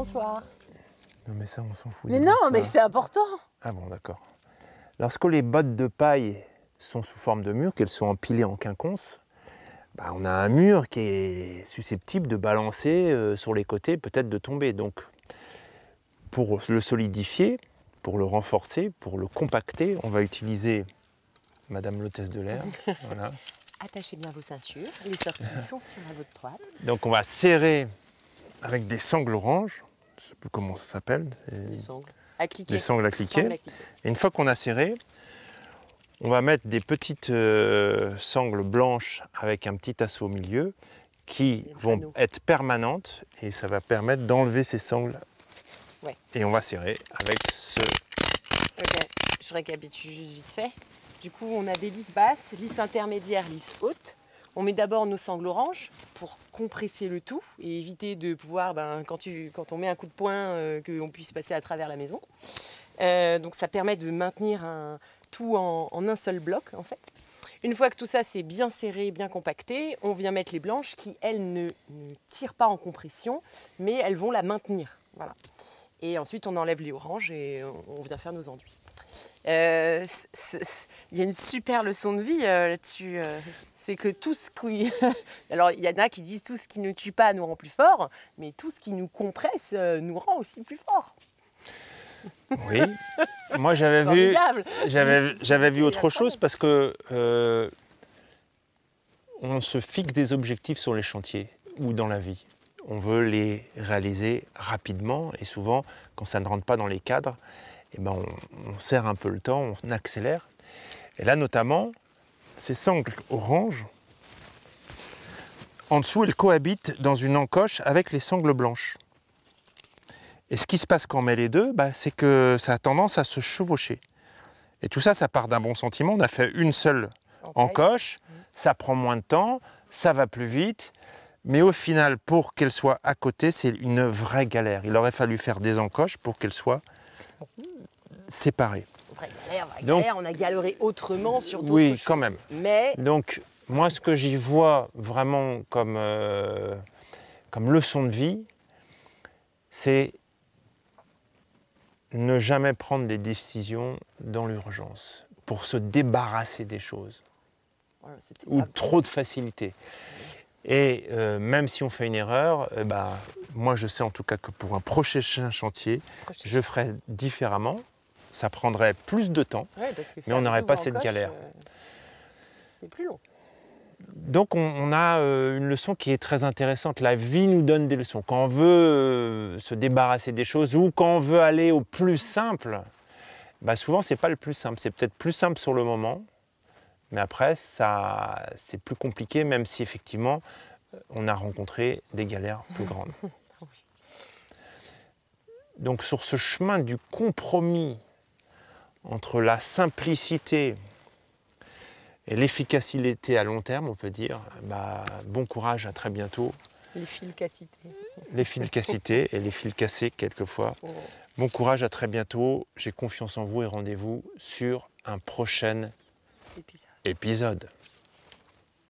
Bonsoir. Non mais ça on s'en fout. Mais non, mais c'est important. Ah bon, d'accord. Lorsque les bottes de paille sont sous forme de mur, qu'elles sont empilées en quinconce, bah, on a un mur qui est susceptible de balancer sur les côtés, peut-être de tomber. Donc pour le solidifier, pour le renforcer, pour le compacter, on va utiliser Madame l'hôtesse de l'air. Voilà. Attachez bien vos ceintures. Les sorties sont sur la votre droite. Donc on va serrer avec des sangles oranges. Je ne sais plus comment ça s'appelle. Des sangles à cliquer. Des sangles à cliquer. Et une fois qu'on a serré, on va mettre des petites sangles blanches avec un petit assaut au milieu qui vont être permanentes et ça va permettre d'enlever ces sangles. Ouais. Et on va serrer avec ce... Ok, je récapitule juste vite fait. Du coup, on a des lisses basses, lisses intermédiaires, lisses hautes. On met d'abord nos sangles oranges pour compresser le tout et éviter de pouvoir, quand on met un coup de poing, qu'on puisse passer à travers la maison. Donc ça permet de maintenir tout en un seul bloc en fait. Une fois que tout ça c'est bien serré, bien compacté, on vient mettre les blanches qui elles ne tirent pas en compression, mais elles vont la maintenir. Voilà. Et ensuite on enlève les oranges et on vient faire nos enduits. Il y a une super leçon de vie là-dessus. C'est que tout ce qui... Alors, il y en a qui disent tout ce qui ne tue pas nous rend plus fort, mais tout ce qui nous compresse nous rend aussi plus fort. Oui, moi j'avais vu autre chose parce que on se fixe des objectifs sur les chantiers ou dans la vie. On veut les réaliser rapidement et souvent, quand ça ne rentre pas dans les cadres, eh ben on serre un peu le temps, on accélère. Et là notamment, ces sangles oranges, en dessous, elles cohabitent dans une encoche avec les sangles blanches. Et ce qui se passe quand on met les deux, c'est que ça a tendance à se chevaucher. Et tout ça, ça part d'un bon sentiment. On a fait une seule encoche, ça prend moins de temps, ça va plus vite. Mais au final, pour qu'elle soit à côté, c'est une vraie galère. Il aurait fallu faire des encoches pour qu'elles soient séparées. Vraie galère, on a galéré autrement sur d'autres choses. Oui, quand même. Mais... Donc, moi, ce que j'y vois vraiment comme leçon de vie, c'est ne jamais prendre des décisions dans l'urgence pour se débarrasser des choses ou trop de facilité. Et même si on fait une erreur, moi je sais en tout cas que pour un prochain chantier, je ferai différemment. Ça prendrait plus de temps, mais on n'aurait pas cette galère. C'est plus long. Donc on a une leçon qui est très intéressante. La vie nous donne des leçons. Quand on veut se débarrasser des choses ou quand on veut aller au plus simple, souvent c'est pas le plus simple. C'est peut-être plus simple sur le moment, mais après c'est plus compliqué, même si effectivement on a rencontré des galères plus grandes. Donc sur ce chemin du compromis entre la simplicité et l'efficacité à long terme, on peut dire, bon courage, à très bientôt. L'efficacité. L'efficacité et les fils cassés quelquefois. Oh. Bon courage, à très bientôt. J'ai confiance en vous et rendez-vous sur un prochain épisode.